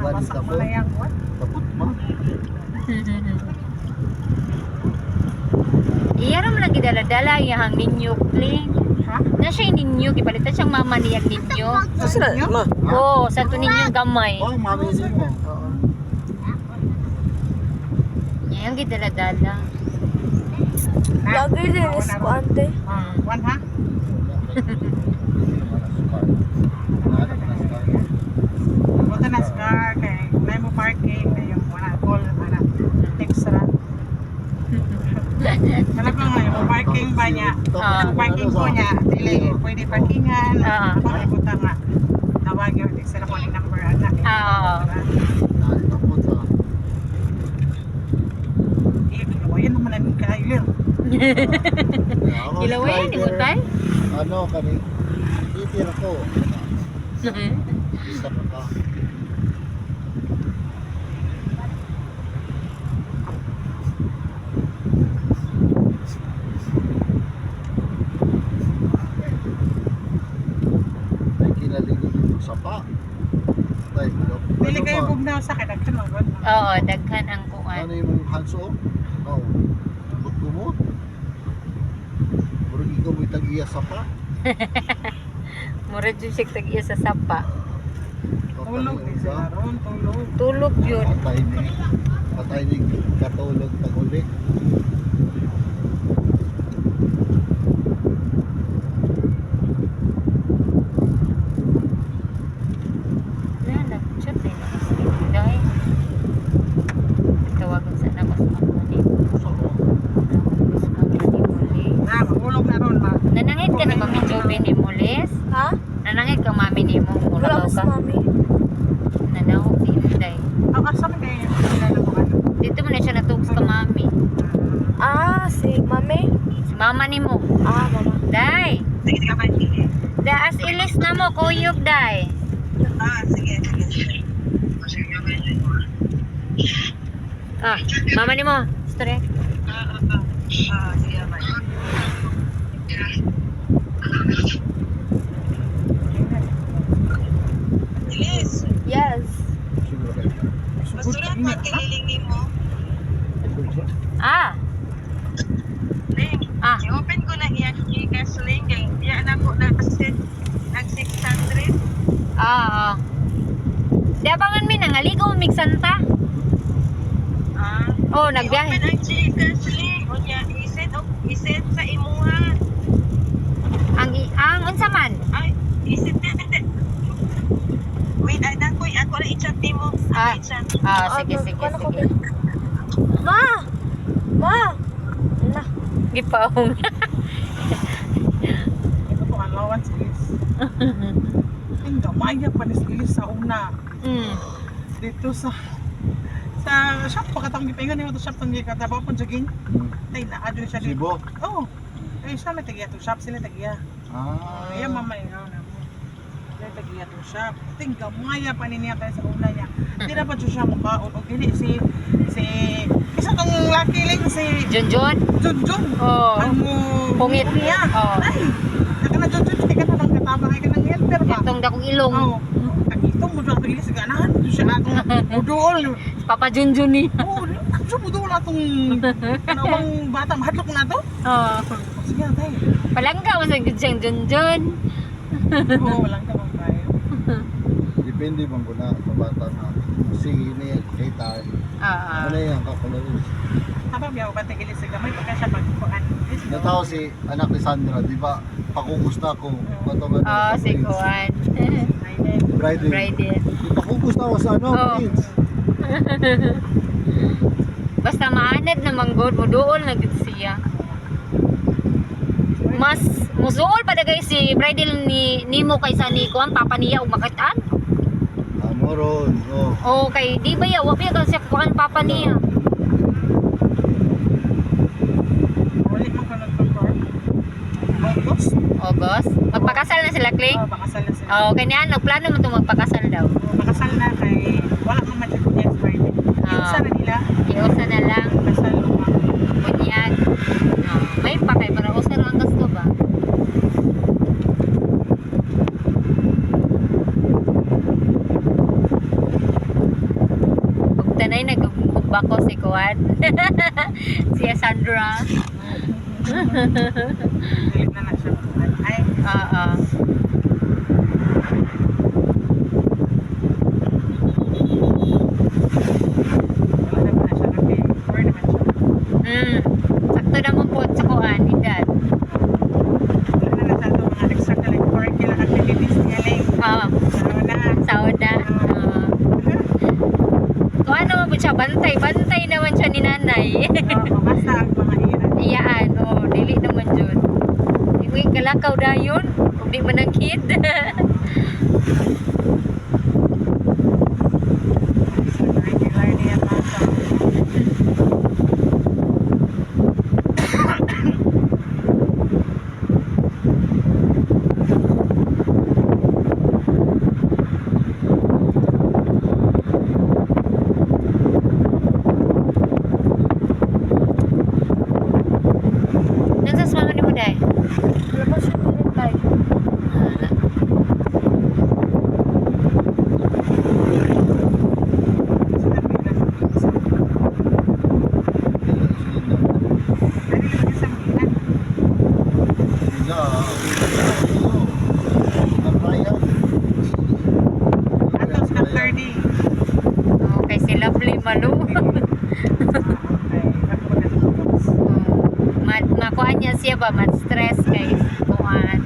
Galit ako. Tapot mo. Iya ram lagi dala-dala yang ninyo kling. Ha? Na siya yung ninyo, gipalitan siyang mama niyang ninyo. Kasi na, ma. Oo, sa to ninyong gamay. Oh, mami mo. Oo. Yang gidala-dala. Lagi din is ko ante. One ha? Punta na scar kay may mo parking na yung wala call para extra. Talagang yung parking ba niya? Ang parking ko niya, dili pwede parkingan. Ako may punta nga. Tawag yung extra ko ng number anak. Tapot sa. Ayan naman ang kayo. Gilawayan ni Butay? Ano kani? Titira ko. Isa pa ka. Ay, kinaligo dito sa pa. Tay, Dili kayo bugnaw sa kadaghan mo. Oo, daghan ang ano kuan. yung hands off? Oh. Buktumot. Murag ikaw mo'y tag-iya sa pa. Mura dyan siya tag-iya sa sapa. Tulog din sila ron, tulog. Tulog yun. Patay ni katulog taguli. Na, nag-chat eh. Dahil. Tawagan sa namas mama ni. Namas mama ni Mulis. Na, mahulog na ron ma. Nanangit ka ni Mami Joby ni Mulis? Ha? Nanangit ka Mami ni mo? Wala Muragaw mas ka? mami. Nanahog si Inday. Ang asa man kayo sila na mo ano. Dito mo na siya natugs ka Mami. Ah, si mami. Si Mama ni mo. Ah, mama. Day! Sige, sige ba? Daas ilis na mo, kuyog, Day. Ah, sige, sige. Ah, Mama ni mo. Story. Sige ba? Ilis, Yes. basuran mo kinilingi mo. Ah! Ling, Ah! i-open ko na iyang Gcash link. Yan ako na kasi nag 600. Ah, ah. Di abangan mi nangaligo mig Santa. Ah, Oh, nagbiyahe. i-open ang Gcash link. O niya, iset sa imuha. Ang unsa man? Ay, iset na. Wait, ay nakoy, ako na i-chat mo. Ah. I-chat. Ah, sige, sige, Ano ko sige. Ma! Ma! Na. Gipaong. Ito po, allowance is. Ang gamaya pa ni Ilis sa una. Dito sa shop, pagkatang gipingan niyo ito shop, tang gikatabaw po jogging. Ay, naadyo siya dito. Sibo? Oo. Eh, siya may tagiya to shop, sila tagiya. Ah. Kaya mama ikaw na mo. Sila tagiya to shop. Ting gamaya pa niya tayo sa una niya. Di na pa siya mukhaon. O dili si isa tong lucky lang si Junjun? Junjun. Oh. Ang mo Pungit. niya. Oh. Ay, naka na Junjun, kaya ka na lang katabang, kaya ka nang helper ba? Itong dakong ilong. Oo. Ang itong mo dito ilis ganahan. Ito siya atong muduol. Papa Junjun ni. Oo, siya muduol atong kanawang bata. Mahadlok na to. Oh. Sige, tayo. Palangga mo sa siyang Junjun. Oo, walang tamang tayo. Depende bang kuna sa bata na sige ni kita. Ah. Ano yan kakulog. Habang biyaw ba tigil sa gamay pagka siya pagkuhan. Nataw si anak ni Sandra, di ba? Pakukusta ko. Patungan Oh, si Kuan. Friday. Friday. Pakukusta ko sa ano, Oh. kids. Basta maanad na manggod mo doon na gid siya. Mas musuol pa dagay si bridal ni nimo kaysa ni Kuan papa niya ug makitaan. Amoron. Oh. Oh, kay di ba ya wa pa kasi kuan papa niya. Ulit mo ka nag-confirm. August? August. Magpakasal na sila, Kling? Oo, pakasal na sila. Oh, kanya nagplano mo to magpakasal daw. Pakasal na kay wala man man siya next Friday. Iusa na nila. Iusa na lang Kasal mo. kunyag. Oh, may pa kay para usar ang gasto ba? kanay nagbako si Kuan. Siya Sandra. Dilit na siya. Ay, Oo. wala naman na siya. Okay, or naman siya. Sakto naman po sa Kuan, edad. Wala na siya itong mga extracurricular activities niya lang. Ano na. Sauna. Kuan naman po siya, bantay naman siya ni nanay. Oo, basta ang mga iyan. Iyaan, dili naman jud. Iwi kalakaw dayon, ug di man ang kid. Extracurricular niya mga sa Nagsas mga ni mo day. Labas siya ulit tayo. Atos ka 30. Okay, si Lovely Malu. Makuha niya siya ba, stress kay Kuan.